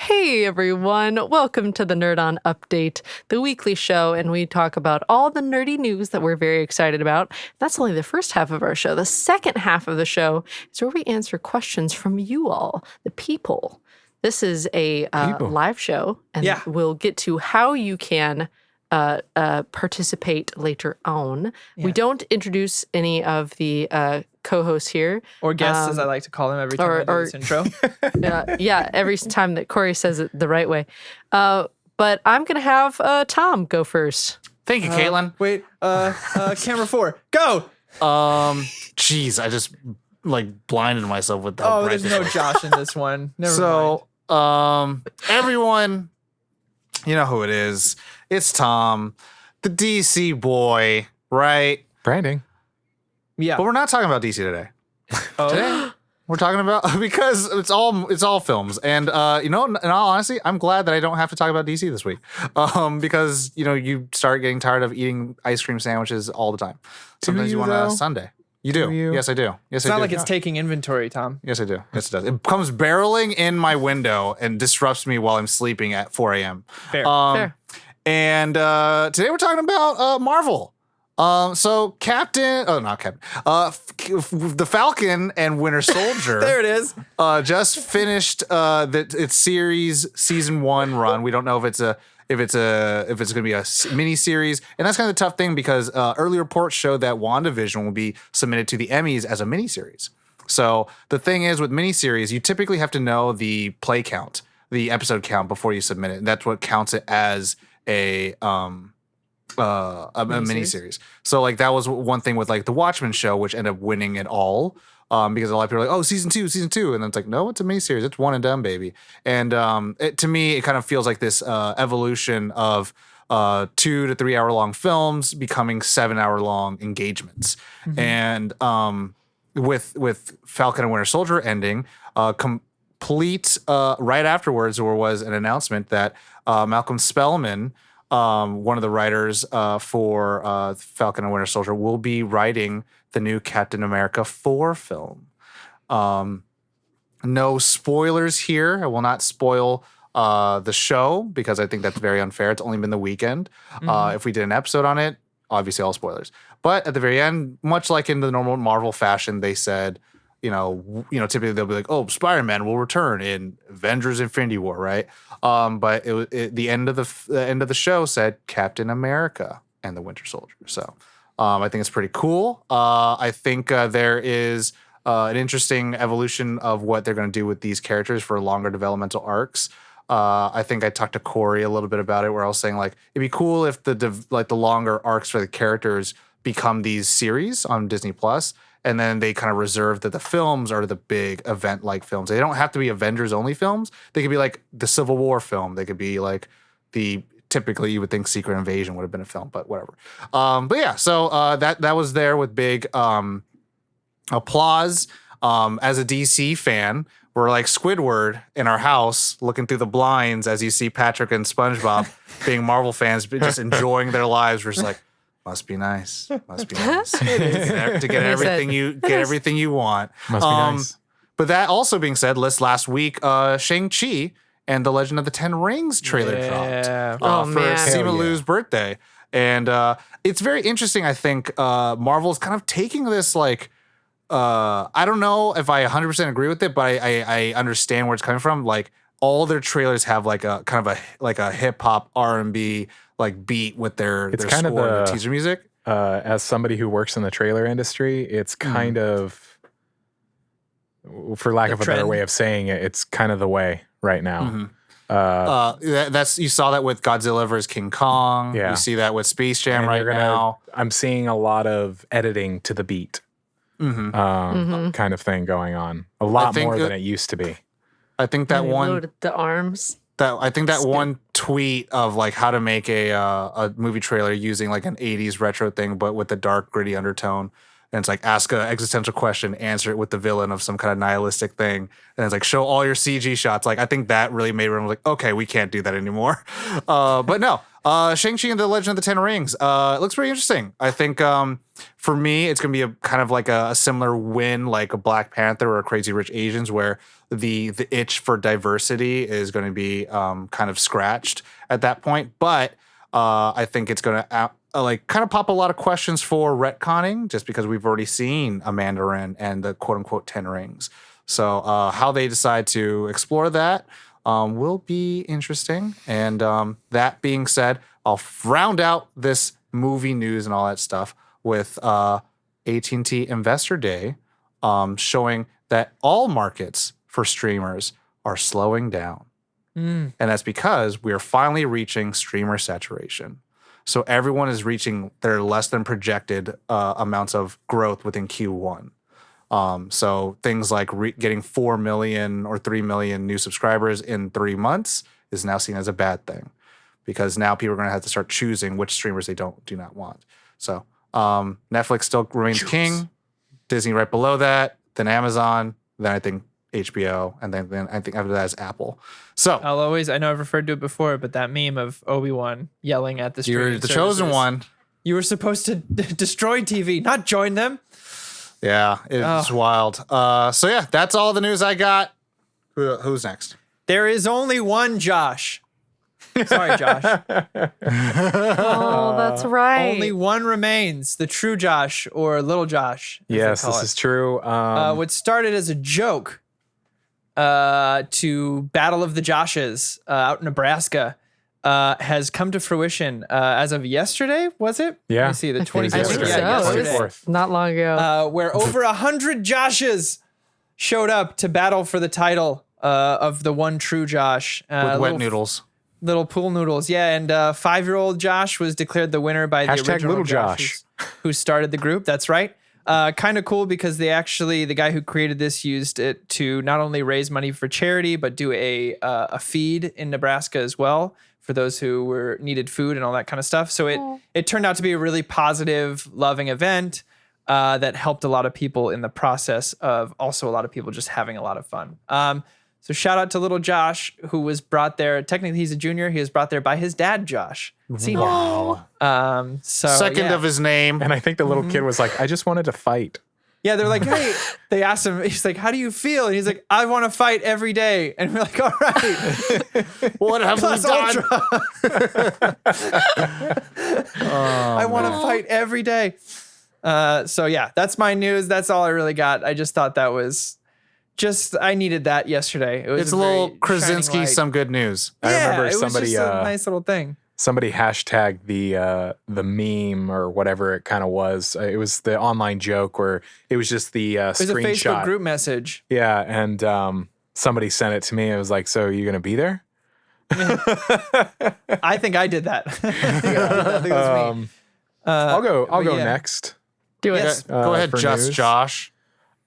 Hey everyone, welcome to the Nerd On Update, the weekly show, and we talk about all the nerdy news that we're very excited about. That's only the first half of our show. The second half of the show is where we answer questions from you all, the people. This is a live show, and we'll get to how you can participate later on. Yeah. We don't introduce any of the co-hosts here. Or guests, as I like to call them every time I do this intro. Every time that Corey says it the right way. But I'm going to have Tom go first. Thank you, Caitlin. Wait, camera 4, go! Jeez, I just, blinded myself with that. Oh, there's no Josh in this one. Never mind. Everyone, you know who it is. It's Tom, the DC boy, right? Branding. Yeah. But we're not talking about DC today. Oh. Today, we're talking about, because it's all films. And, in all honesty, I'm glad that I don't have to talk about DC this week. Because, you start getting tired of eating ice cream sandwiches all the time. Sometimes you want a Sunday. You do. Yes, I do. Yes, it's not like it's taking inventory, Tom. Yes, I do. Yes, it does. It comes barreling in my window and disrupts me while I'm sleeping at 4 a.m. Fair. And today we're talking about Marvel. So the Falcon and Winter Soldier. There it is. Just finished its series season 1 run. We don't know if it's going to be a mini series, and that's kind of the tough thing because early reports showed that WandaVision will be submitted to the Emmys as a mini series. So the thing is with mini series, you typically have to know the play count, the episode count before you submit it. And that's what counts it as a mini series. So that was one thing with the Watchmen show, which ended up winning it all. Because a lot of people are like, oh, season two. And then it's no, it's a mini series. It's one and done, baby. And to me, it kind of feels like this evolution of 2 to 3 hour long films becoming 7 hour long engagements. Mm-hmm. And with Falcon and Winter Soldier ending, complete right afterwards, there was an announcement that Malcolm Spellman, one of the writers for Falcon and Winter Soldier, will be writing the new Captain America 4 film. No spoilers here. I will not spoil the show because I think that's very unfair. It's only been the weekend. Mm-hmm. If we did an episode on it, obviously all spoilers. But at the very end, much like in the normal Marvel fashion, they said, typically they'll be like, oh, Spider-Man will return in Avengers Infinity War, right? But the end of the show said Captain America and the Winter Soldier. So I think it's pretty cool. I think there is an interesting evolution of what they're going to do with these characters for longer developmental arcs. I think I talked to Corey a little bit about it, where I was saying it'd be cool if the longer arcs for the characters become these series on Disney Plus. And then they kind of reserve that the films are the big event-like films. They don't have to be Avengers-only films. They could be like the Civil War film. They could be like typically you would think Secret Invasion would have been a film, but whatever. But yeah, so that was there with big applause. As a DC fan, we're like Squidward in our house looking through the blinds as you see Patrick and SpongeBob being Marvel fans, just enjoying their lives. We're just like, must be nice. Must be nice. To get everything you want. Must be nice. But that also being said, last week, Shang-Chi and the Legend of the Ten Rings trailer dropped for Simu Liu's birthday. And it's very interesting, I think. Marvel's kind of taking this I don't know if I 100% agree with it, but I understand where it's coming from. All their trailers have a kind of a hip hop R&B beat with their kind score, their teaser music. As somebody who works in the trailer industry, it's kind of, for lack of a better way of saying it, it's kind of the way right now. Mm-hmm. You saw that with Godzilla vs. King Kong. Yeah. You see that with Space Jam now. I'm seeing a lot of editing to the beat, kind of thing going on. A lot more than it used to be. I think that one the arms. One tweet of how to make a movie trailer using an 80s retro thing, but with a dark, gritty undertone. And it's like, ask an existential question, answer it with the villain of some kind of nihilistic thing. And it's like, show all your CG shots. Like, I think that really made everyone like, okay, we can't do that anymore. But no, Shang-Chi and the Legend of the Ten Rings. It looks pretty interesting. I think for me, it's going to be a kind of like a similar win, like a Black Panther or a Crazy Rich Asians, where the itch for diversity is going to be kind of scratched at that point. But I think it's going to like kind of pop a lot of questions for retconning, just because we've already seen a Mandarin and the quote unquote 10 rings. So how they decide to explore that will be interesting. And that being said, I'll round out this movie news and all that stuff with AT&T Investor Day showing that all markets for streamers are slowing down. And that's because we're finally reaching streamer saturation. So everyone is reaching their less than projected amounts of growth within Q1. So things like getting 4 million or 3 million new subscribers in 3 months is now seen as a bad thing, because now people are going to have to start choosing which streamers they do not want. So Netflix still remains king, Disney right below that, then Amazon, then I think HBO, and then I think after that is Apple. So I know I've referred to it before, but that meme of Obi-Wan yelling at the streaming you're the chosen one. You were supposed to destroy TV, not join them. Yeah, it's wild. So yeah, that's all the news I got. Who's next? There is only one Josh. Sorry, Josh. Oh, that's right. Only one remains, the true Josh, or little Josh. Yes, this is true. What started as a joke to Battle of the Joshes out in Nebraska has come to fruition as of yesterday, was it? Yeah. Let me see, the 26th. I think so. Yesterday. It was not long ago. Where over 100 Joshes showed up to battle for the title of the one true Josh. With wet noodles. Little pool noodles, yeah. And 5-year-old Josh was declared the winner by the original little Josh who started the group. That's right. Kind of cool because the guy who created this used it to not only raise money for charity, but do a feed in Nebraska as well for those who needed food and all that kind of stuff. So it turned out to be a really positive, loving event that helped a lot of people in the process of also a lot of people just having a lot of fun. So shout out to little Josh, who was brought there. Technically, he's a junior. He was brought there by his dad, Josh. Senior. Wow. So Second of his name. And I think the little kid was like, I just wanted to fight. Yeah, they're like, hey, they asked him, he's like, how do you feel? And he's like, I want to fight every day. And we're like, all right. What have we done? I want to fight every day. So yeah, that's my news. That's all I really got. I just thought that was I needed that yesterday. It's a little Krasinski, some good news. Yeah, I remember it somebody was just a nice little thing. Somebody hashtagged the meme or whatever it kind of was. It was the online joke where it was just the it was screenshot. A Facebook group message. Yeah, and somebody sent it to me. I was like, "So you gonna be there?" I think I did that. I think it was me. I'll go next. Do it. Yes. Go ahead, for just news. Josh.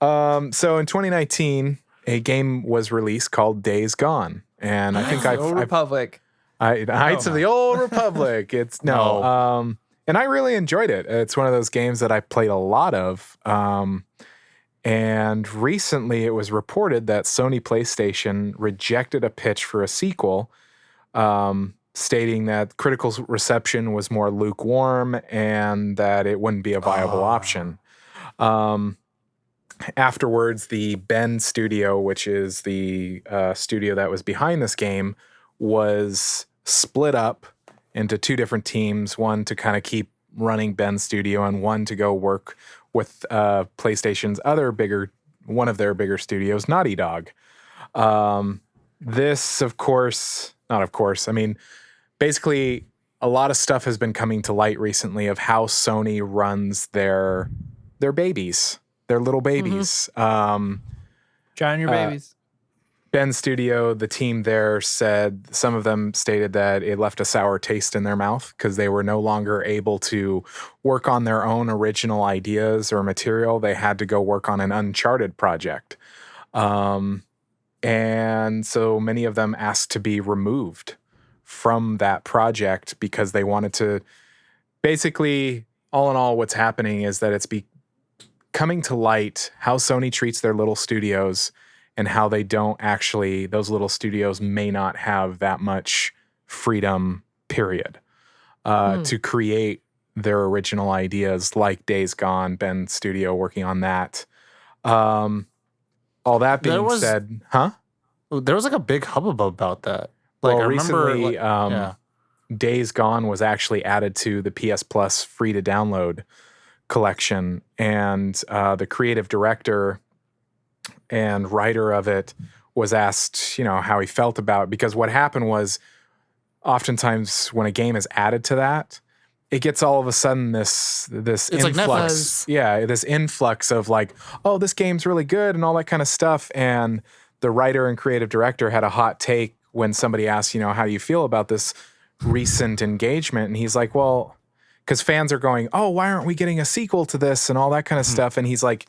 So in 2019, a game was released called Days Gone, and I think Old Republic. the Heights of the Old Republic. It's and I really enjoyed it. It's one of those games that I played a lot of. And recently, it was reported that Sony PlayStation rejected a pitch for a sequel, stating that critical reception was more lukewarm and that it wouldn't be a viable option. Afterwards, the Bend studio, which is the studio that was behind this game, was split up into two different teams, one to kind of keep running Bend studio and one to go work with PlayStation's one of their bigger studios, Naughty Dog. This, basically a lot of stuff has been coming to light recently of how Sony runs their babies. They're little babies. John, your babies. Bend Studio, the team there said, some of them stated that it left a sour taste in their mouth because they were no longer able to work on their own original ideas or material. They had to go work on an Uncharted project. And so many of them asked to be removed from that project because they wanted to, basically, all in all, what's happening is that coming to light how Sony treats their little studios and how they don't actually, those little studios may not have that much freedom, period, to create their original ideas, like Days Gone, Ben's studio working on that. All that being said, there was like a big hubbub about that. Like, well, I remember, recently, Days Gone was actually added to the PS Plus free to download collection, and the creative director and writer of it was asked, how he felt about it, because what happened was, oftentimes when a game is added to that, it gets all of a sudden this influx, like this influx of like, oh, this game's really good and all that kind of stuff. And the writer and creative director had a hot take when somebody asked, how do you feel about this recent engagement? And he's like, well, because fans are going, oh, why aren't we getting a sequel to this and all that kind of stuff? And he's like,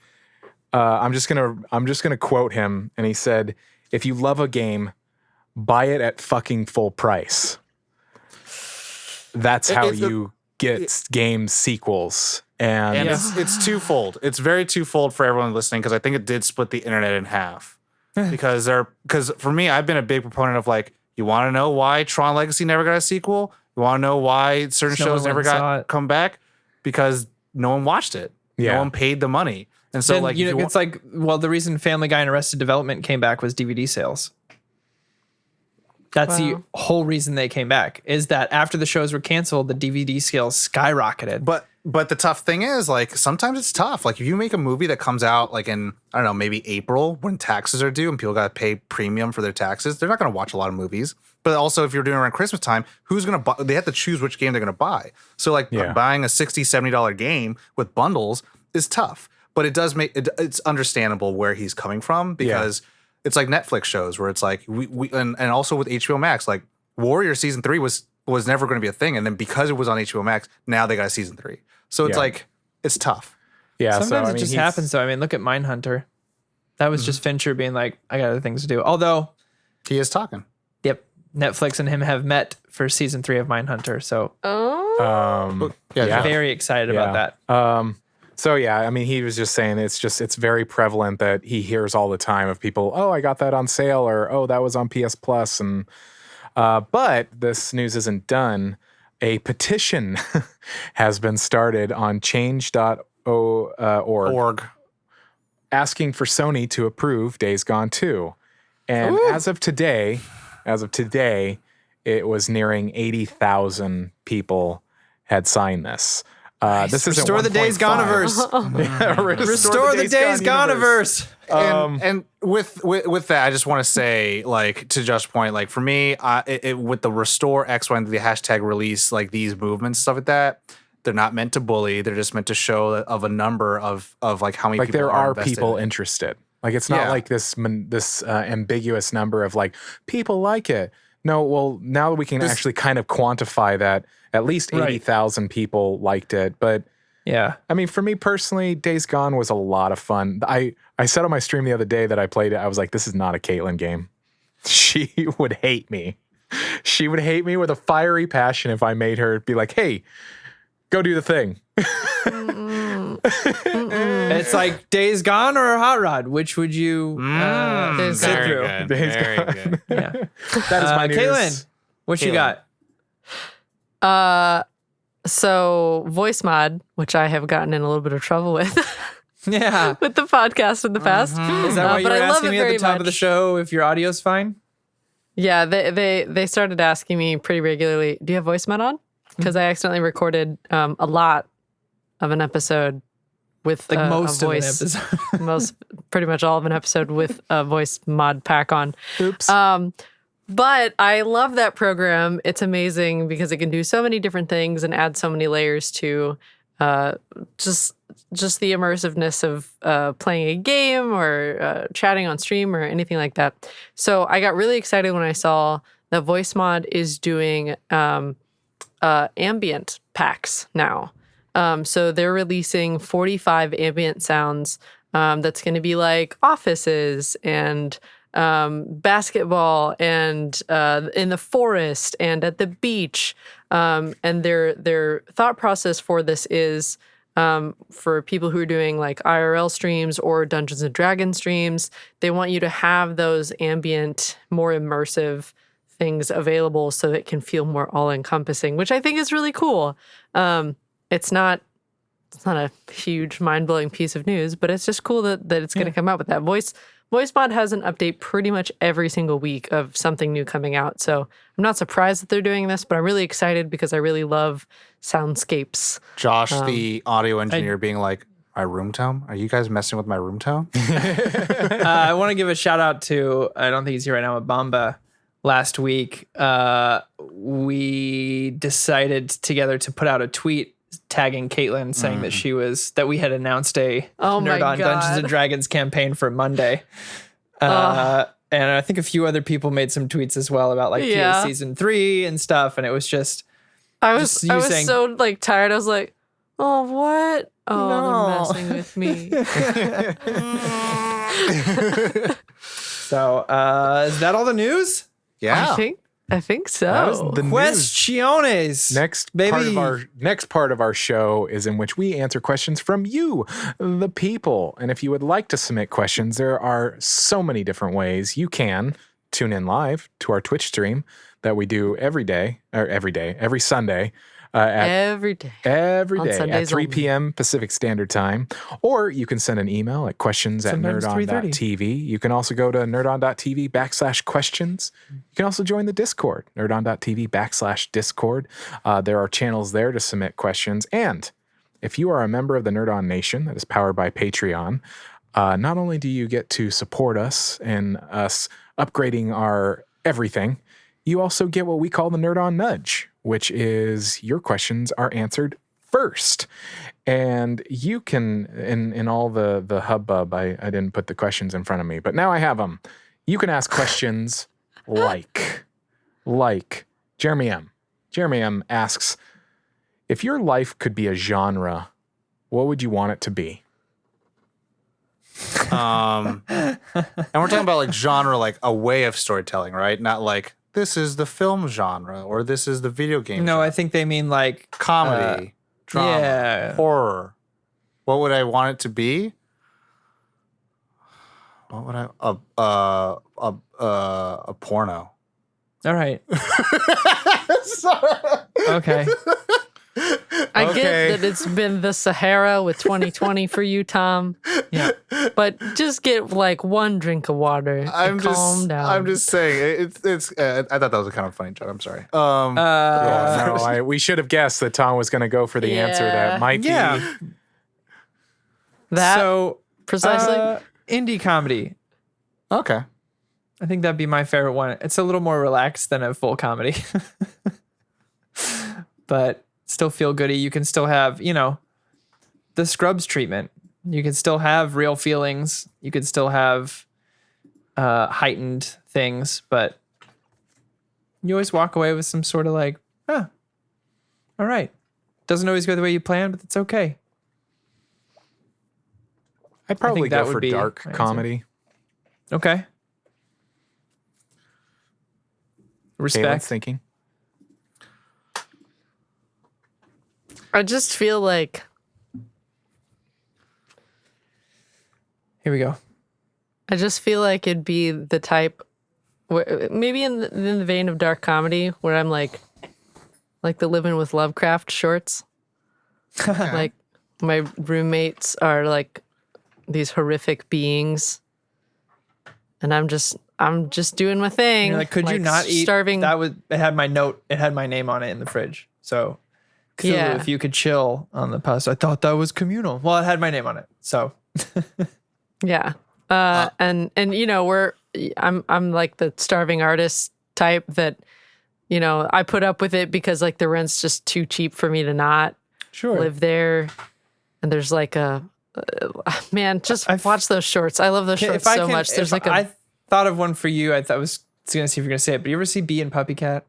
I'm just gonna quote him, and he said, "If you love a game, buy it at fucking full price. That's how you get game sequels." And it's twofold. It's very twofold for everyone listening, because I think it did split the internet in half. because for me, I've been a big proponent of like, you want to know why Tron Legacy never got a sequel? You want to know why certain shows never come back? Because no one watched it. Yeah. No one paid the money. And so, then, it's like, well, the reason Family Guy and Arrested Development came back was DVD sales. That's the whole reason they came back, is that after the shows were canceled, the DVD sales skyrocketed. But the tough thing is, like, sometimes it's tough. Like, if you make a movie that comes out like in, I don't know, maybe April when taxes are due and people got to pay premium for their taxes, they're not going to watch a lot of movies. But also, if you're doing it around Christmas time, who's going to buy? They have to choose which game they're going to buy. So, like, buying a $60, $70 game with bundles is tough. But it does it's understandable where he's coming from, because it's like Netflix shows where it's like and also with HBO Max, like Warrior season 3 was never going to be a thing, and then because it was on HBO Max, now they got a season 3. So it's like, it's tough. Yeah, sometimes it just happens though. I mean, look at Mindhunter. That was just Fincher being like, I got other things to do. Although he is talking. Yep, Netflix and him have met for season 3 of Mindhunter. So very excited about that. So yeah, I mean, he was just saying it's very prevalent that he hears all the time of people, oh, I got that on sale, or oh, that was on PS Plus, and but this news isn't done. A petition has been started on change.org asking for Sony to approve Days Gone 2. And as of today, it was nearing 80,000 people had signed this. This is Restore the Days Gone-averse. Restore the Days Gone-averse. And with that, I just want to say, like, to Josh's point, like, for me, with the Restore X, when the hashtag release, like, these movements, stuff like that, they're not meant to bully. They're just meant to show of a number of like how many like people there are are people interested. Like, it's not like this ambiguous number of like people like it. No, well, now we can actually kind of quantify that at least 80,000 people liked it. But yeah, I mean, for me personally, Days Gone was a lot of fun. I said on my stream the other day that I played it, I was like, this is not a Caitlin game. She would hate me. She would hate me with a fiery passion if I made her be like, hey, go do the thing. It's like Days Gone or Hot Rod. Which would you sit through? Very good. Yeah. That is my news. Caitlin, what you got? So voice mod, which I have gotten in a little bit of trouble with. Yeah. With the podcast in the past. Is that why you were but I love asking it me at the very top of the much. show if your audio's fine? Yeah, they started asking me pretty regularly, do you have voice mod on? Because I accidentally recorded a lot of an episode with Like most a of an voice, episode. pretty much all of an episode with a voice mod pack on. Oops. But I love that program. It's amazing because it can do so many different things and add so many layers to just the immersiveness of playing a game or chatting on stream or anything like that. So I got really excited when I saw that voice mod is doing ambient packs now. So they're releasing 45 ambient sounds that's going to be like offices and basketball and in the forest and at the beach. And their thought process for this is for people who are doing like IRL streams or Dungeons and Dragons streams. They want you to have those ambient, more immersive things available so that it can feel more all-encompassing, which I think is really cool. It's not a huge mind-blowing piece of news, but it's just cool that it's going to come out with that. VoiceBot has an update pretty much every single week of something new coming out. So I'm not surprised that they're doing this, but I'm really excited because I really love soundscapes. Josh, the audio engineer, being like, my room tone? Are you guys messing with my room tone? I want to give a shout out to, I don't think he's here right now, but Bamba. Last week, we decided together to put out a tweet tagging Caitlin saying that we had announced a Nerd on Dungeons and Dragons campaign for Monday. And I think a few other people made some tweets as well about like PA season 3 and stuff. And it was just, I was so like tired. I was like, oh, what? Oh, No. they're messing with me. so is that all the news? Yeah. I think so. That was the news. Questiones. Next part of our show is in which we answer questions from you, the people. And if you would like to submit questions, there are so many different ways. You can tune in live to our Twitch stream that we do every Sunday. Every day at 3 p.m. Pacific Standard Time. Or you can send an email at questions@nerdon.tv. You can also go to nerdon.tv/questions. You can also join the Discord, nerdon.tv/Discord. There are channels there to submit questions. And if you are a member of the Nerd On Nation that is powered by Patreon, not only do you get to support us and us upgrading our everything, you also get what we call the Nerd On Nudge, which is your questions are answered first. And you can, in all the hubbub, I didn't put the questions in front of me, but now I have them. You can ask questions like Jeremy M. Jeremy M asks, if your life could be a genre, what would you want it to be? And we're talking about like genre, like a way of storytelling, right? Not like this is the film genre or this is the video game. No, genre. I think they mean like Comedy, drama, horror. What would I want it to be? What would a porno? All right. Sorry. Okay. I get that it's been the Sahara with 2020 for you, Tom. Yeah. But just get like one drink of water and calm down. I'm just saying it's. I thought that was a kind of funny joke. I'm sorry. We should have guessed that Tom was going to go for the answer that might be. Yeah. That So precisely. indie comedy. Okay. I think that'd be my favorite one. It's a little more relaxed than a full comedy. But still feel goody. You can still have, the Scrubs treatment. You can still have real feelings. You can still have heightened things, but you always walk away with some sort of like, all right. Doesn't always go the way you planned, but it's okay. I'd probably that go would for be dark my answer. comedy. Okay. Caitlin's Respect. thinking. I just feel like Here we go. it'd be the type, where, maybe in the vein of dark comedy, where I'm like the Living with Lovecraft shorts. Like my roommates are like these horrific beings, and I'm just doing my thing. You're like, could you not eat? Starving. It had my note. It had my name on it in the fridge. So, Cthulhu, Yeah. if you could chill on the pasta. I thought that was communal. Well, it had my name on it. So, Yeah. And I'm like the starving artist type that, I put up with it because like the rent's just too cheap for me to not sure. live there. And there's like watch those shorts. I love those shorts so much. There's like I thought of one for you. I was going to see if you're going to say it, but you ever see Bee and Puppy Cat?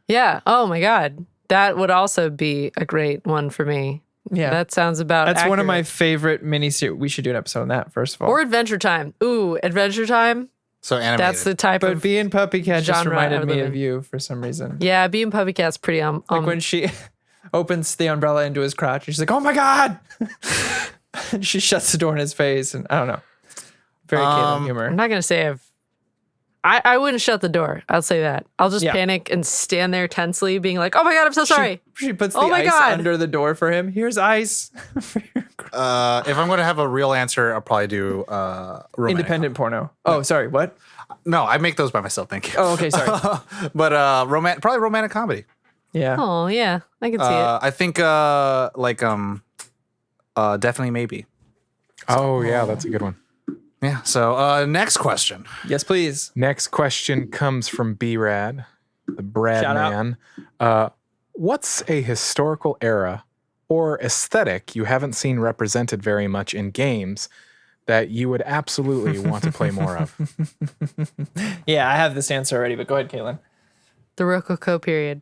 yeah. Oh my God. That would also be a great one for me. Yeah. That sounds about That's one of my accurate. favorite miniseries. We should do an episode on that, first of all. Or Adventure Time. Ooh, Adventure Time. So animated. That's the type But of Bee and Puppy Cat just genre I reminded would me live of in. you for some reason. Yeah, Bee and Puppy Cat's pretty Like when she opens the umbrella into his crotch. She's like, "Oh my god!" And she shuts the door in his face, and I don't know. Very Caitlin humor. I'm not gonna say I wouldn't shut the door. I'll say that. I'll just Yeah. panic and stand there tensely, being like, "Oh my god, I'm so sorry." She puts the Oh my ice God. under the door for him. Here's ice. If I'm going to have a real answer, I'll probably do romantic. Independent porno. Oh, sorry. What? No, I make those by myself. Thank you. Oh, okay. Sorry. But probably romantic comedy. Yeah. Oh yeah, I can see it. I think definitely maybe. Oh, yeah, that's a good one. Yeah. So next question. Yes, please. Next question comes from B-Rad, the Brad Shout out. man. What's a historical era or aesthetic you haven't seen represented very much in games that you would absolutely want to play more of? Yeah, I have this answer already, but go ahead, Caitlin. The Rococo period.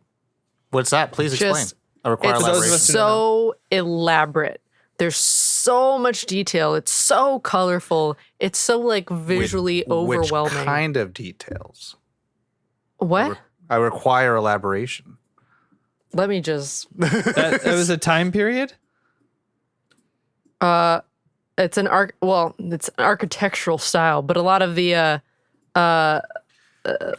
What's that? Please explain. Just- I require It's those of elaboration. us who so elaborate. There's so much detail. It's so colorful. It's so like visually overwhelming. Which kind of details? What? I require elaboration. Let me just. That was a time period? It's an it's an architectural style, but a lot of the Oh,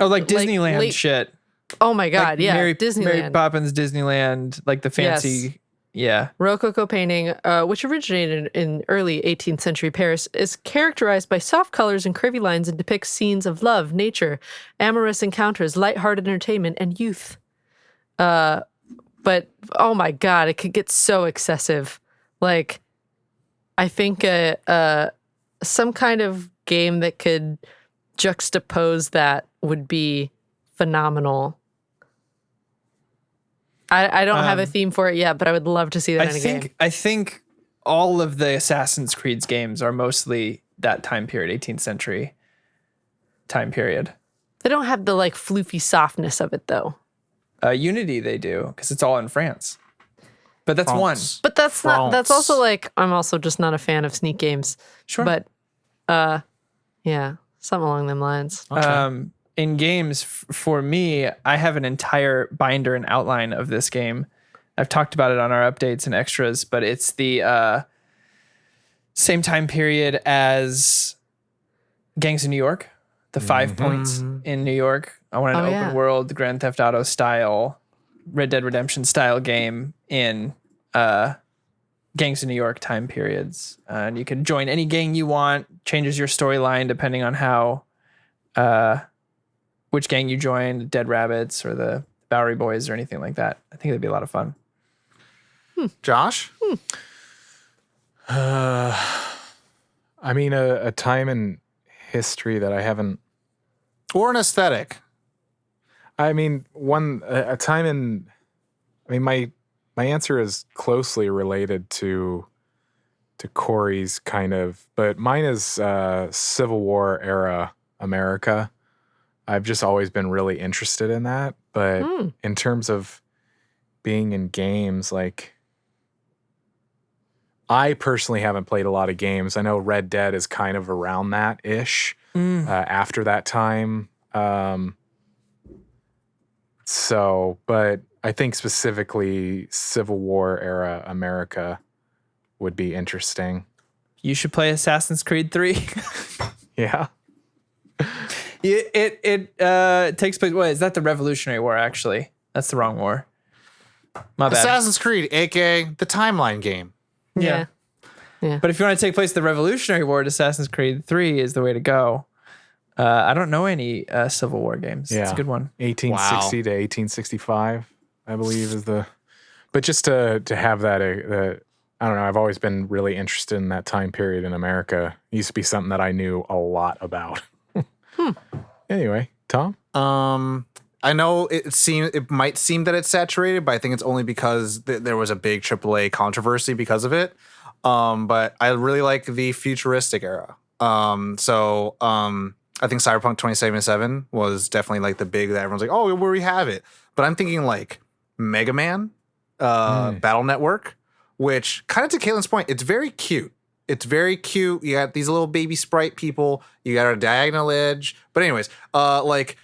like Disneyland late- shit. oh my god, Like yeah, Mary Disneyland. Poppins Disneyland, like the fancy. Yes. Yeah. Rococo painting, which originated in early 18th century Paris, is characterized by soft colors and curvy lines and depicts scenes of love, nature, amorous encounters, lighthearted entertainment, and youth. But oh my god, it could get so excessive. Like, I think some kind of game that could juxtapose that would be phenomenal. I don't have a theme for it yet, but I would love to see that in a game. I think all of the Assassin's Creed games are mostly that time period, 18th century time period. They don't have the like floofy softness of it though. Unity they do because it's all in France. But that's one. France. But that's not. That's France. also like I'm also just not a fan of sneak games. Sure. But yeah, something along them lines. In games, for me, I have an entire binder and outline of this game. I've talked about it on our updates and extras, but it's the same time period as Gangs of New York, the 5 points in New York. I want an open world Grand Theft Auto style, Red Dead Redemption style game in Gangs of New York time periods. And you can join any gang you want, changes your storyline depending on how which gang you join, the Dead Rabbits or the Bowery Boys or anything like that. I think it'd be a lot of fun. Josh? I mean, a time in history that I haven't. Or an aesthetic? I mean, a time in. I mean, my answer is closely related to Corey's kind of, but mine is Civil War era America. I've just always been really interested in that, but in terms of being in games, like. I personally haven't played a lot of games. I know Red Dead is kind of around that ish after that time. But I think specifically Civil War era America would be interesting. You should play Assassin's Creed 3. Yeah. It takes place. What is that? The Revolutionary War, actually. That's the wrong war. My bad. Assassin's Creed, aka the timeline game. Yeah. But if you want to take place the Revolutionary War, Assassin's Creed 3 is the way to go. I don't know any Civil War games. Yeah. It's a good one. 1860 to 1865, I believe is the. But just to have that, I don't know. I've always been really interested in that time period in America. It used to be something that I knew a lot about. Anyway, Tom? I know it might seem that it's saturated, but I think it's only because there was a big AAA controversy because of it. But I really like the futuristic era. I think Cyberpunk 2077 was definitely like the big that everyone's like, oh, where we have it. But I'm thinking like Mega Man, Battle Network, which kind of to Caitlin's point, it's very cute. It's very cute. You got these little baby sprite people. You got a diagonal edge. But anyways, like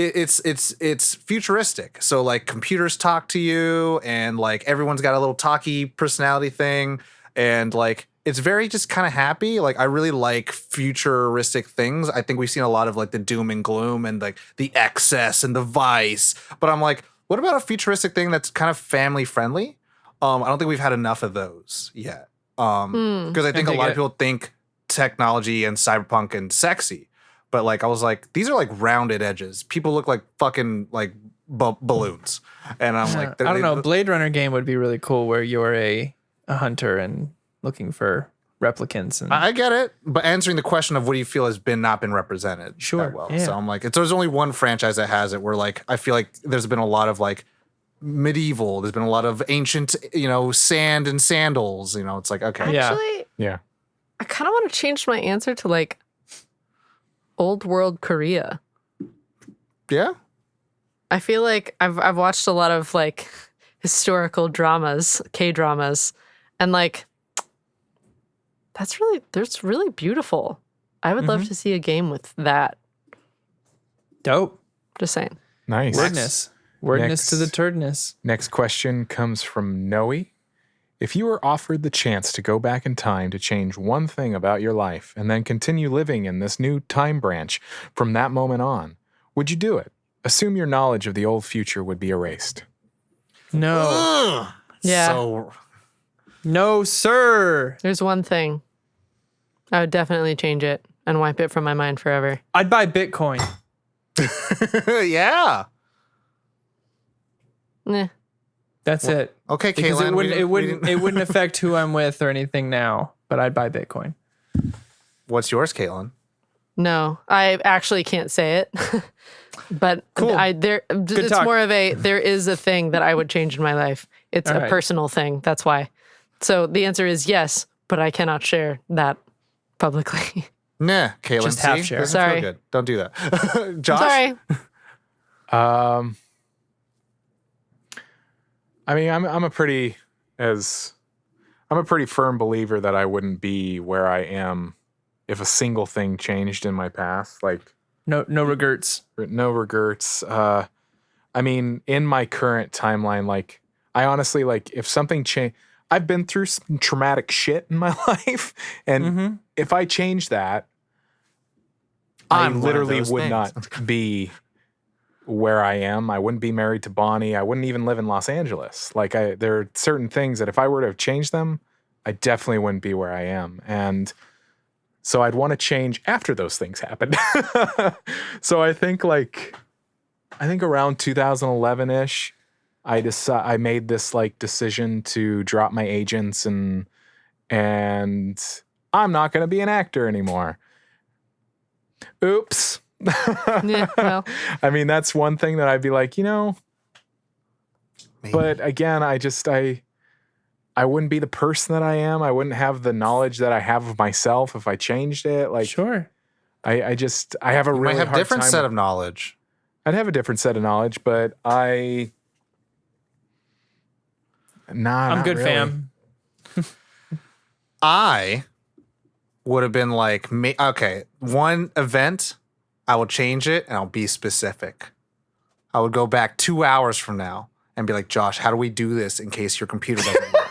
it's futuristic. So like computers talk to you, and like everyone's got a little talky personality thing, and like it's very just kind of happy. Like I really like futuristic things. I think we've seen a lot of like the doom and gloom and like the excess and the vice. But I'm like, what about a futuristic thing that's kind of family friendly? I don't think we've had enough of those yet. Because I think a lot of people think technology and cyberpunk and sexy, but like I was like, these are like rounded edges. People look like fucking like balloons, and I'm like, I don't know. Blade Runner game would be really cool where you're a hunter and looking for replicants. And I get it, but answering the question of what do you feel has not been represented that well. Yeah. So I'm like, there's only one franchise that has it where like I feel like there's been a lot of like medieval. There's been a lot of ancient, sand and sandals. It's like okay, Actually, Yeah. I kind of want to change my answer to like old world Korea. yeah. I feel like I've watched a lot of like historical dramas, K-dramas, and like that's really beautiful. I would love to see a game with that. dope. Just saying. Nice. Wordness to the turdness. Next question comes from Noe. If you were offered the chance to go back in time to change one thing about your life and then continue living in this new time branch from that moment on, would you do it? Assume your knowledge of the old future would be erased. No. Ugh. Yeah. So No, sir. There's one thing. I would definitely change it and wipe it from my mind forever. I'd buy Bitcoin. yeah. Nah. That's it. Okay, Because Caitlin. it wouldn't affect who I'm with or anything now, but I'd buy Bitcoin. What's yours, Caitlin? No, I actually can't say it. But Cool. it's talk. more of there is a thing that I would change in my life. It's All a right. personal thing. That's why. So the answer is yes, but I cannot share that publicly. Nah, Caitlin. Just half see? share. Doesn't Sorry. feel good. Don't do that. I'm Josh? sorry. I mean, I'm a pretty firm believer that I wouldn't be where I am if a single thing changed in my past. Like No regrets. no regrets. I mean, in my current timeline, like I honestly like if something changed. I've been through some traumatic shit in my life, and if I change that, I I'm one of literally those would things. not be where I am. I wouldn't be married to Bonnie. I wouldn't even live in Los Angeles. Like there are certain things that if I were to have changed them, I definitely wouldn't be where I am. And so I'd want to change after those things happened. So I think around 2011-ish, I made this like decision to drop my agents and I'm not going to be an actor anymore. Oops. Yeah, well, I mean, that's one thing that I'd be like, Maybe. but again, I wouldn't be the person that I am. I wouldn't have the knowledge that I have of myself if I changed it. Like, Sure. I have a You really might have hard different time set with- of knowledge. I'd have a different set of knowledge, but I'm Good, really. fam. I would have been like, okay, one event, I will change it and I'll be specific. I would go back 2 hours from now and be like, Josh, how do we do this in case your computer doesn't work?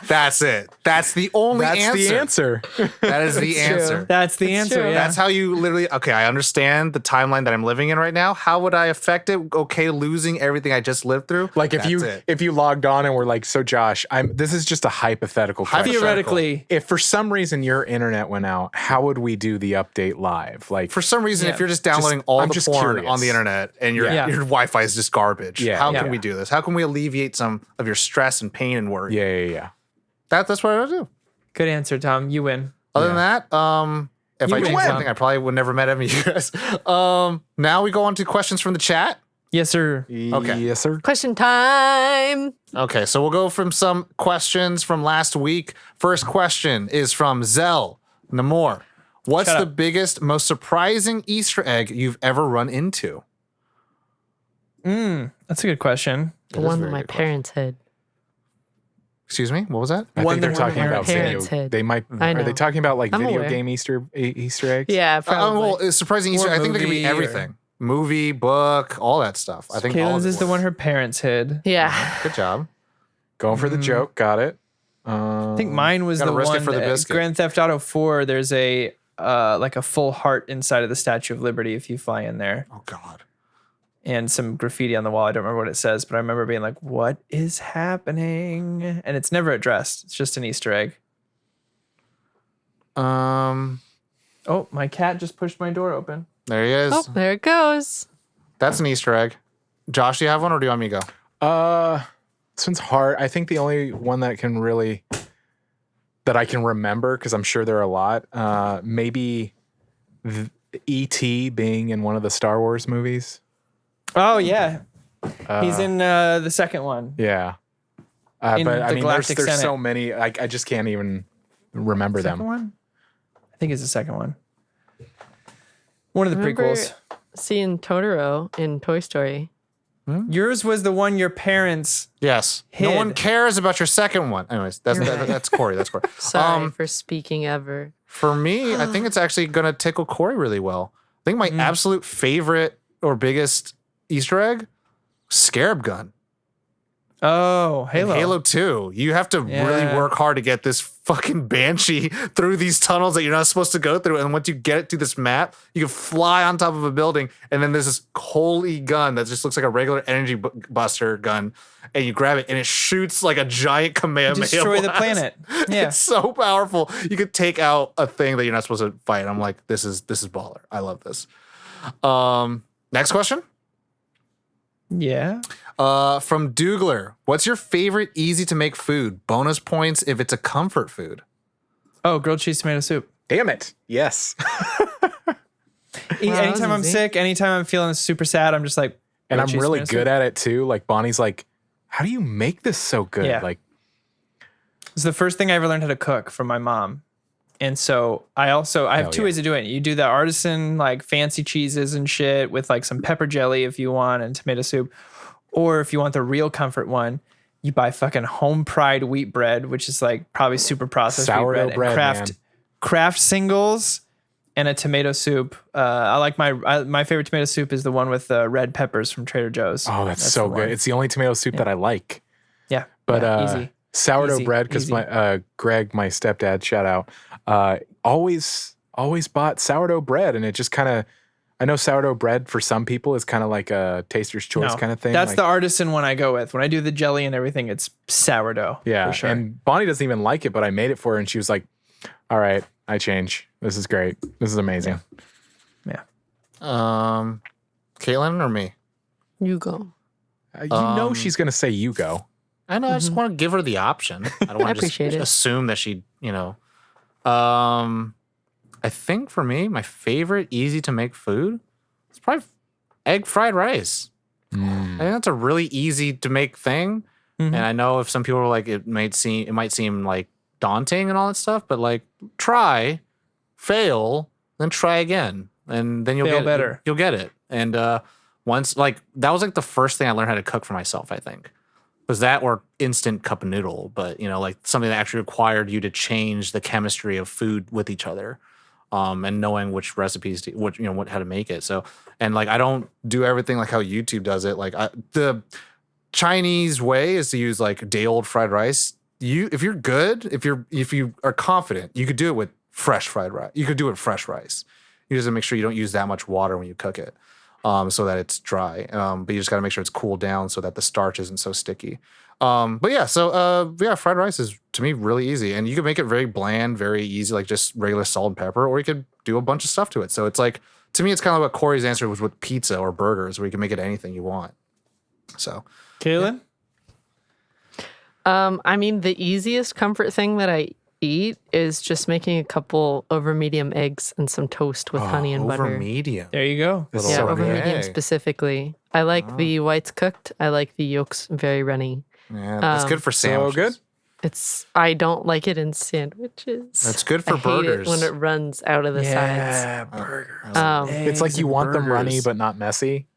That's it. That's the only That's answer. the answer. That is the answer. That's the answer. true. Yeah. That's how you literally, okay, I understand the timeline that I'm living in right now. How would I affect it? Okay, losing everything I just lived through? Like if That's it. you logged on and were like, so Josh, this is just a hypothetical question. Theoretically. If for some reason your internet went out, how would we do the update live? Like For some reason, Yeah. if you're just downloading all I'm the just porn curious. on the internet and your Yeah. your Wi-Fi is just garbage, Yeah, how yeah. can we do this? How can we alleviate some of your stress and pain and worry? yeah. That's what I would do. Good answer, Tom. You win. Other than that, if You I changed win. something, I probably would never met any of you guys. Now we go on to questions from the chat. Yes, sir. Okay. Yes, sir. question time. Okay, so we'll go from some questions from last week. First question is from Zell Namor. What's Shut the up. biggest, most surprising Easter egg you've ever run into? That's a good question. The It is a one very that my good question. parents hid. Excuse me, what was that? I One think they're that talking one of our about video. parents hid. They might. I Are they know. talking about like I'm video aware. game Easter eggs? Yeah, probably. Well, it's surprising Easter. Or I think they could be movie or- everything. movie, book, all that stuff. I think all of Kaylin's it is the works. one her parents hid. Yeah. Good job. Going for the joke. Got it. I think mine was Gotta the risk it one for the that- biscuit. Grand Theft Auto 4. There's a like a full heart inside of the Statue of Liberty if you fly in there, Oh God. and some graffiti on the wall. I don't remember what it says, but I remember being like, "What is happening?" And it's never addressed. It's just an Easter egg. Oh, my cat just pushed my door open. There he is. Oh, there it goes. That's an Easter egg. Josh, do you have one, or do you want me to go? This one's hard. I think the only one that I can remember, because I'm sure there are a lot, maybe E.T. being in one of the Star Wars movies. Oh yeah, he's in the second one. Yeah. In But I the mean, Galactic there's so Senate. many. I just can't even remember Second them. one? I think it's the second one. One of the Remember prequels. seeing Totoro in Toy Story. Yours was the one your parents. Yes. Hid. No one cares about your second one. Anyways, that's Corey. That's Corey. Sorry for speaking ever. For me, I think it's actually going to tickle Corey really well. I think my absolute favorite or biggest Easter egg, Scarab Gun. Oh, In Halo. Halo 2. You have to really Yeah. work hard to get this fucking Banshee through these tunnels that you're not supposed to go through. And once you get it to this map, you can fly on top of a building. And then there's this holy gun that just looks like a regular energy buster gun. And you grab it and it shoots like a giant Kamehameha Destroy the blast. planet. Yeah. It's so powerful. You could take out a thing that you're not supposed to fight. I'm like, this is baller. I love this. Next question. Yeah. From Dougler, what's your favorite easy to make food? Bonus points if it's a comfort food. Oh, grilled cheese tomato soup. Damn it. Yes. Anytime I'm easy. sick, anytime I'm feeling super sad, I'm just like, And grilled I'm cheese really tomato good soup. at it too. Like Bonnie's like, how do you make this so good? Yeah. Like, It's the first thing I ever learned how to cook from my mom. And so I have Hell two yeah. ways of doing it. You do the artisan, like fancy cheeses and shit with like some pepper jelly if you want and tomato soup. Or if you want the real comfort one, you buy fucking home pride wheat bread, which is like probably super processed Sourdough wheat bread, and man. craft singles and a tomato soup. I like my favorite tomato soup is the one with red peppers from Trader Joe's. oh, that's so the good. one. It's the only tomato soup that I like. Yeah. But yeah, easy. sourdough Easy, bread, because easy. my Greg, my stepdad, shout out, always bought sourdough bread, and it just kind of, I know sourdough bread for some people is kind of like a taster's choice No, kind of thing. That's like, the artisan one I go with. When I do the jelly and everything, it's sourdough. yeah. For sure. And Bonnie doesn't even like it, but I made it for her, and she was like, "All right, I change. This is great. This is amazing." yeah. Caitlin or me? You go. You know she's gonna say you go. I know. I just want to give her the option. I don't I want to just appreciate it. assume that she, I think for me, my favorite easy to make food is probably egg fried rice. I think that's a really easy to make thing. And I know if some people are like, it might seem like daunting and all that stuff, but like try, fail, then try again. And then you'll Fail get better. You'll get it. And once like that was like the first thing I learned how to cook for myself, I think. Was that or instant cup of noodle, but like something that actually required you to change the chemistry of food with each other. And knowing which recipes, how to make it. So, and like, I don't do everything like how YouTube does it. Like the Chinese way is to use like day old fried rice. If you're good, if you are confident, you could do it with fresh fried rice. You could do it fresh rice. You just have to make sure you don't use that much water when you cook it, so that it's dry. But you just got to make sure it's cooled down so that the starch isn't so sticky. But yeah, so fried rice is to me really easy, and you can make it very bland, very easy, like just regular salt and pepper, or you could do a bunch of stuff to it. So it's like, to me, it's kind of what Corey's answer was with pizza or burgers, where you can make it anything you want. So Kaylin? I mean, the easiest comfort thing that I eat is just making a couple over medium eggs and some toast with honey and over butter. medium. There you go. Little Yeah, sort over of medium egg. specifically. I like the whites cooked. I like the yolks very runny. Yeah, that's good for So sandwiches. good. I don't like it in sandwiches. That's good for I hate burgers. it when it runs out of the sides. burger. It's like you want them runny burgers. but not messy.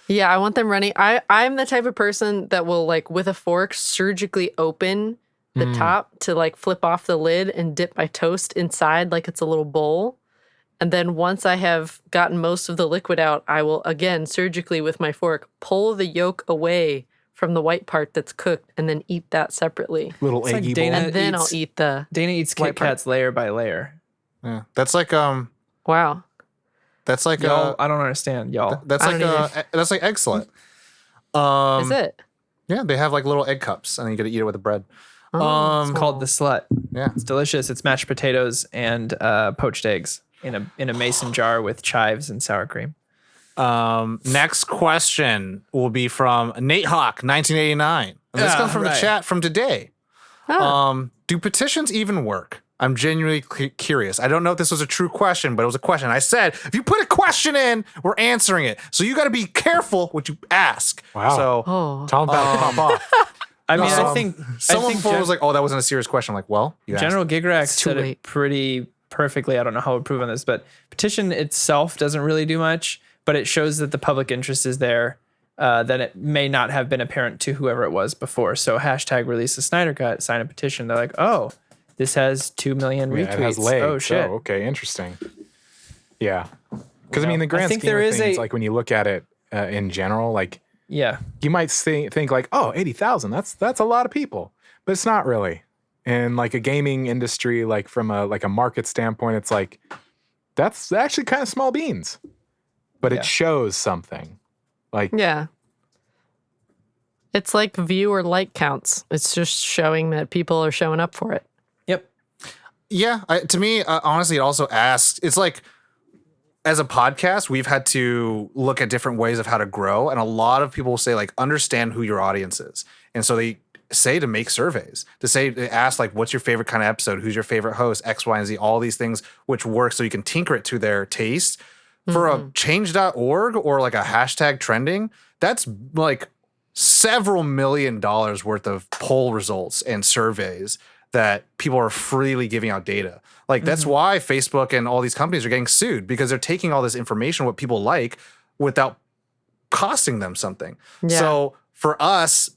Yeah, I want them runny. I'm the type of person that will like with a fork surgically open the top to like flip off the lid and dip my toast inside like it's a little bowl. And then once I have gotten most of the liquid out, I will again surgically with my fork pull the yolk away from the white part that's cooked and then eat that separately. Little It's like eggy Dana- bowl. And then I'll eats- eat the Dana eats White Kit part. Kats layer by layer. Yeah. That's like wow. Y'all, I don't understand, y'all. that's I like don't that's like egg slut. Is it? Yeah, they have like little egg cups, and then you get to eat it with the bread. Oh, It's called the slut. Yeah. It's delicious. It's mashed potatoes and poached eggs in a mason jar with chives and sour cream. Next question will be from Nate Hawk, 1989. And this comes from the right. chat from today. Oh. Do petitions even work? I'm genuinely curious. I don't know if this was a true question, but it was a question. I said, if you put a question in, we're answering it. So you got to be careful what you ask. Wow. So Oh. Tell them about to pop off. I mean, I think someone before Gen- was like, oh, that wasn't a serious question. I'm like, well, you asked. General Gigrax It's too said it late. pretty perfectly. I don't know how to prove on this, but petition itself doesn't really do much, but it shows that the public interest is there. That it may not have been apparent to whoever it was before. So hashtag release the Snyder Cut, sign a petition. They're like, oh, this has 2 million retweets. Yeah, it has legs. Oh shit. Oh, okay, interesting. Yeah, because I mean, the grand think scheme there of is things, a- like when you look at it in general, like Yeah. you might think like, oh, 80,000, that's a lot of people, but it's not really. And like a gaming industry, like from a market standpoint, it's like that's actually kind of small beans, but Yeah. it shows something. Like Yeah. It's like view or like counts. It's just showing that people are showing up for it. Yep. Yeah, to me, honestly, it also asks. It's like, as a podcast, we've had to look at different ways of how to grow, and a lot of people will say like, understand who your audience is, and so they say to make surveys, to ask like, what's your favorite kind of episode, who's your favorite host, X, Y, and Z, all these things which work, so you can tinker it to their taste. For a change.org or like a hashtag trending, that's like several $1 million worth of poll results and surveys that people are freely giving out data. Like that's why Facebook and all these companies are getting sued, because they're taking all this information, what people like, without costing them something. Yeah. So for us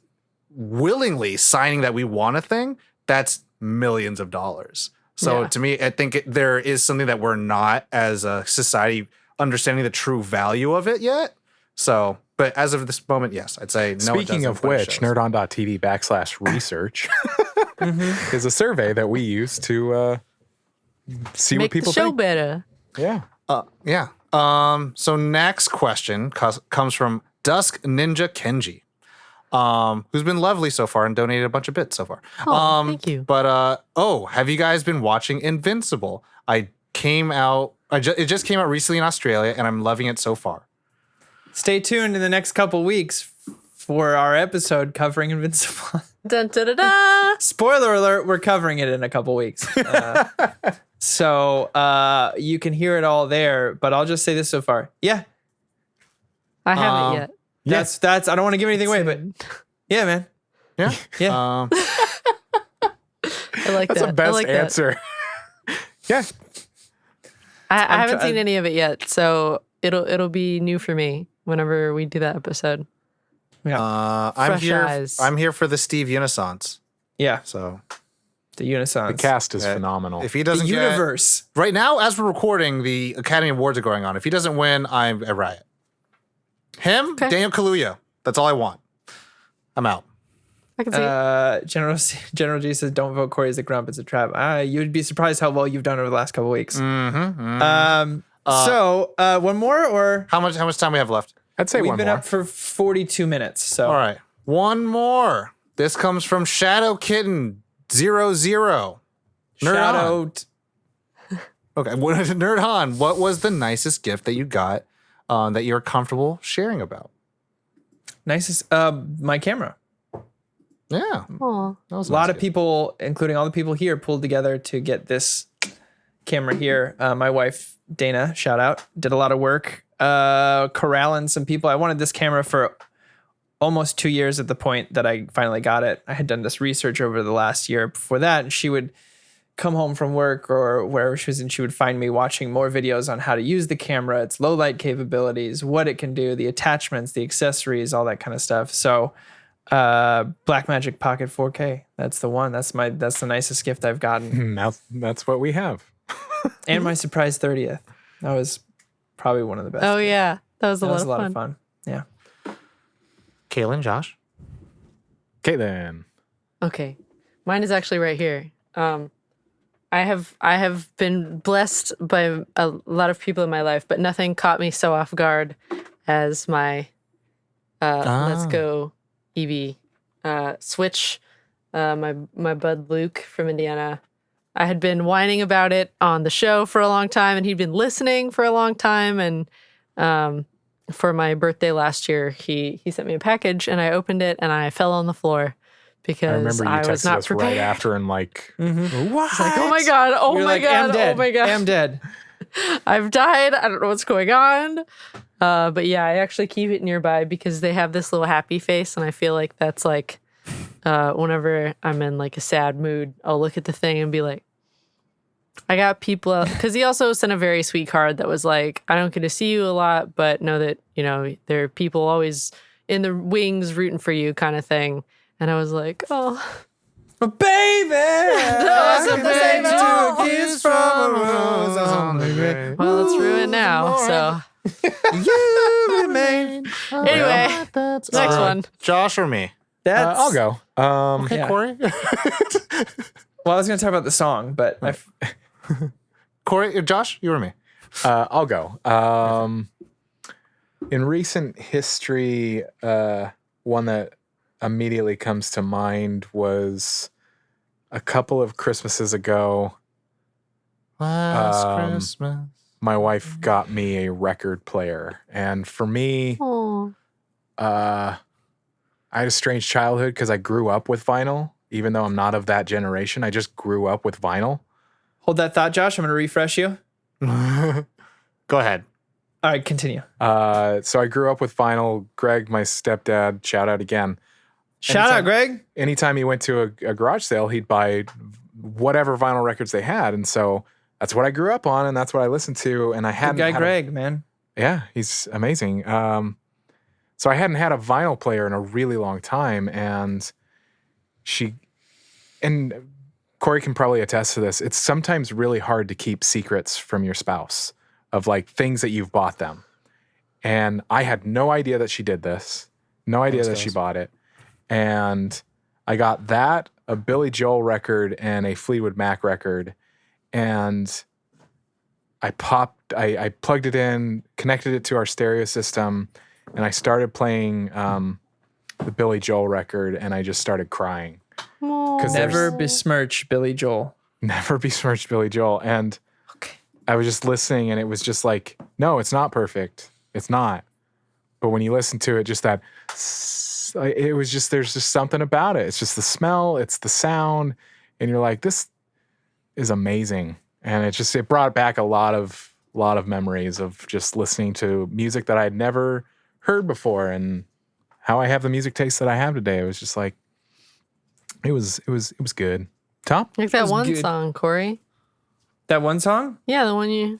willingly signing that we want a thing, that's millions of dollars. So Yeah. to me, I think there is something that we're not as a society understanding the true value of it yet. So, but as of this moment, yes, I'd say no. it speaking doesn't, of but it which, shows. nerdon.tv/research is a survey that we use to see Make what people the show think. better. Yeah. Yeah. So next question comes from Dusk Ninja Kenji, who's been lovely so far and donated a bunch of bits so far. Oh, thank you. But have you guys been watching Invincible? It just came out recently in Australia, and I'm loving it so far. Stay tuned in the next couple weeks for our episode covering Invincible. Dun, da, da, da. Spoiler alert, we're covering it in a couple weeks. So you can hear it all there, but I'll just say this so far. Yeah. I haven't yet. That's I don't want to give anything away, but yeah, man. Yeah. Yeah. I like That's that. the I best like that. answer. Yeah. I haven't try- seen any of it yet, so it'll be new for me whenever we do that episode. I'm Fresh here. eyes. I'm here for the Steve Unisons. Yeah. So The Unisons. The cast is phenomenal. if he The doesn't get universe. right now, as we're recording, the Academy Awards are going on. If he doesn't win, I'm a riot. Him, Okay. Daniel Kaluuya. That's all I want. I'm out. I can see it. General G says, "Don't vote Corey as a grump. It's a trap." You'd be surprised how well you've done over the last couple weeks. So one more, or How much time we have left? I'd say we've one been more. up for 42 minutes. So All right. One more. This comes from Shadow Kitten 00. Nerd Shadow. Okay. Nerd Han, what was the nicest gift that you got that you're comfortable sharing about? Nicest. My camera. Yeah. Aw. That was A lot nice of gift. people, including all the people here, pulled together to get this camera here. My wife, Dana, shout out, did a lot of work corralling some people. I wanted this camera for almost 2 years at the point that I finally got it. I had done this research over the last year before that, and she would come home from work or wherever she was, and she would find me watching more videos on how to use the camera, its low light capabilities, what it can do, the attachments, the accessories, all that kind of stuff. So Blackmagic Pocket 4K. That's the one. That's the nicest gift I've gotten. Now that's what we have. And my surprise 30th. That was probably one of the best. Oh yeah, that was a That lot was of a lot fun. of fun. Yeah. Kaylin, Josh. Okay, then. Okay, mine is actually right here. I have been blessed by a lot of people in my life, but nothing caught me so off guard as my Let's Go Eevee Switch. My bud Luke from Indiana. I had been whining about it on the show for a long time, and he'd been listening for a long time. And for my birthday last year, he sent me a package, and I opened it, and I fell on the floor because I remember you I was texted not us prepared. right after and like, what? It's like, oh my god, oh You're my like, god, am dead. oh my god, Am dead. I've died. I don't know what's going on. But yeah, I actually keep it nearby because they have this little happy face, and I feel like that's like whenever I'm in like a sad mood, I'll look at the thing and be like, I got people, because he also sent a very sweet card that was like, I don't get to see you a lot, but know that, you know, there are people always in the wings rooting for you kind of thing. And I was like, oh, Baby, that was a I baby. can take you a kiss from a rose on the grave. well, it's ruined now. So You remain. anyway, next one. Josh or me? That's, I'll go. Okay, Yeah. Corey. Well, I was going to talk about the song, but Corey, Josh, you or me? I'll go. In recent history, one that immediately comes to mind was a couple of Christmases ago. Last Um, Christmas. My wife got me a record player, and for me, Oh, I had a strange childhood because I grew up with vinyl, even though I'm not of that generation. I just grew up with vinyl. hold that thought, Josh. I'm going to refresh you. Go ahead. All right, continue. So I grew up with vinyl. Greg, my stepdad, shout out again. Shout out, Greg. Anytime he went to a garage sale, he'd buy whatever vinyl records they had. And so that's what I grew up on, and that's what I listened to. And I Good hadn't guy, had Greg, man. yeah, he's amazing. So I hadn't had a vinyl player in a really long time, and Corey can probably attest to this. It's sometimes really hard to keep secrets from your spouse of like things that you've bought them. And I had no idea that she did this, no idea that she bought it. And I got that, a Billy Joel record, and a Fleetwood Mac record. And I plugged it in, connected it to our stereo system, and I started playing the Billy Joel record, and I just started crying. Because Never besmirch Billy Joel. never besmirched Billy Joel. And I was just listening, and it was just like, no, it's not perfect. It's not. But when you listen to it, just that, it was just, there's just something about it. It's just the smell, it's the sound, and you're like, this is amazing. And it brought back a lot of memories of just listening to music that I had never heard before, and how I have the music taste that I have today. It was just like, it was good. Tom? like that was one good. song, Corey. That one song? Yeah, the one you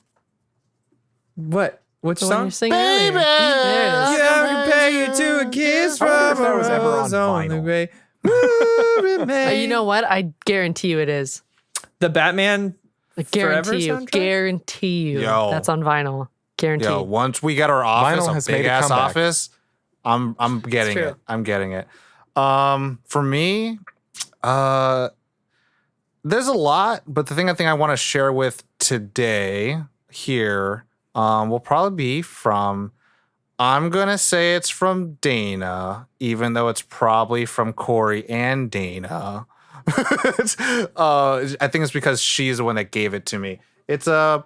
What? Which the one you song? sing earlier. There it is. Yeah, I compare you to a kiss I wonder if from that a was ever on rose on the vinyl. grave. Who remain. You know what? I guarantee you it is. The Batman. I Forever guarantee you. soundtrack? Guarantee you. Yo. That's on vinyl. Guarantee. Yo, once we get our office, Vinyl a has big made a ass comeback. office, I'm getting true. it. I'm getting it. For me, there's a lot, but the thing I think I want to share with today here will probably be from, I'm going to say it's from Dana, even though it's probably from Corey and Dana. I think it's because she's the one that gave it to me. It's a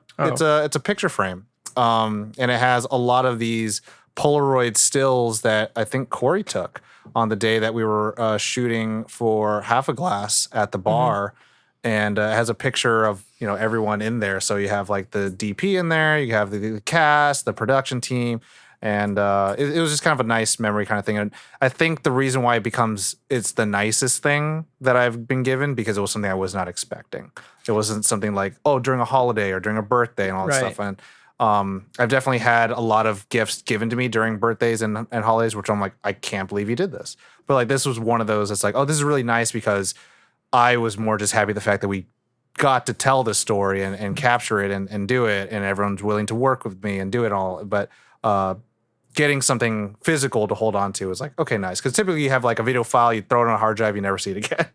picture frame. And it has a lot of these Polaroid stills that I think Corey took on the day that we were shooting for Half a Glass at the bar. And it has a picture of, you know, everyone in there. So you have like the DP in there, you have the cast, the production team. And it was just kind of a nice memory kind of thing. And I think the reason why it's the nicest thing that I've been given, because it was something I was not expecting. It wasn't something like, oh, during a holiday or during a birthday and all that Right. stuff. And I've definitely had a lot of gifts given to me during birthdays and holidays, which I'm like, I can't believe you did this. But like, this was one of those that's like, oh, this is really nice, because I was more just happy the fact that we got to tell this story and capture it and do it, and everyone's willing to work with me and do it all. But getting something physical to hold on to is like, okay, nice. Because typically you have like a video file, you throw it on a hard drive, you never see it again.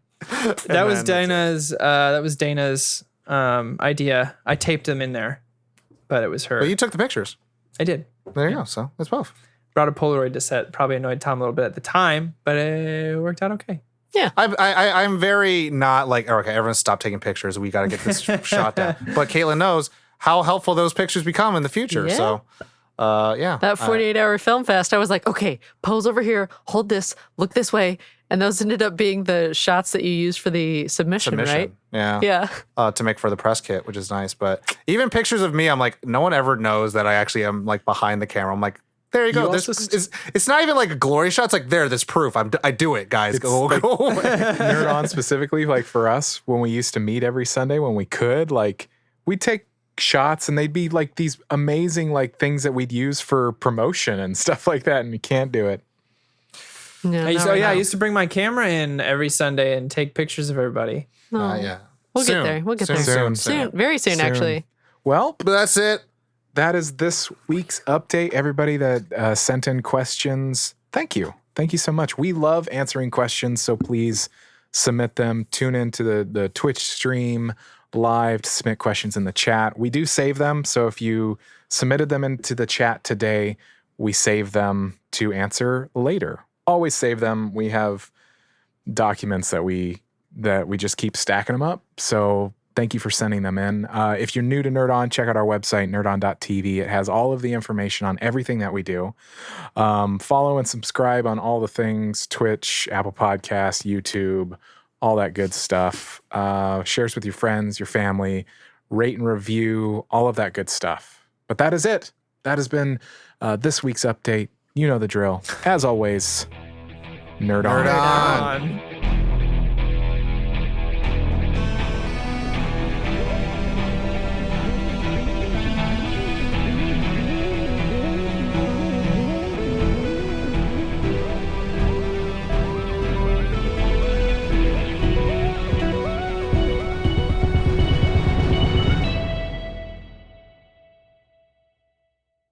That was Dana's idea. I taped them in there, but it was her. But you took the pictures. I did. There you go. So it's both. Brought a Polaroid to set. Probably annoyed Tom a little bit at the time, but it worked out okay. Yeah. I'm very not like, okay, everyone stop taking pictures. We got to get this shot down. But Caitlin knows how helpful those pictures become in the future. Yeah. So, yeah. That 48-hour film fest, I was like, okay, pose over here, hold this, look this way. And those ended up being the shots that you used for the submission. Right? Yeah. Yeah. To make for the press kit, which is nice. But even pictures of me, I'm like, no one ever knows that I actually am like behind the camera. I'm like, there you go. It's not even like a glory shot. It's like, there's proof. I do it, guys. Go away. Nerd On specifically, like for us, when we used to meet every Sunday when we could, like we'd take shots and they'd be like these amazing like things that we'd use for promotion and stuff like that, and we can't do it. No, I used to bring my camera in every Sunday and take pictures of everybody. Yeah. We'll get there. We'll get there. Soon. Very soon, actually. Well, But that's it. that is this week's update. Everybody that sent in questions, thank you. Thank you so much. We love answering questions, so please submit them. Tune into the Twitch stream live to submit questions in the chat. We do save them, so if you submitted them into the chat today, we save them to answer later. Always save them. We have documents that we just keep stacking them up. So thank you for sending them in. If you're new to Nerd On, check out our website, nerdon.tv. It has all of the information on everything that we do. Follow and subscribe on all the things, Twitch, Apple Podcasts, YouTube, all that good stuff. Shares with your friends, your family, rate and review, all of that good stuff. But that is it. That has been this week's update. You know the drill. As always, Nerd On. Nerd on.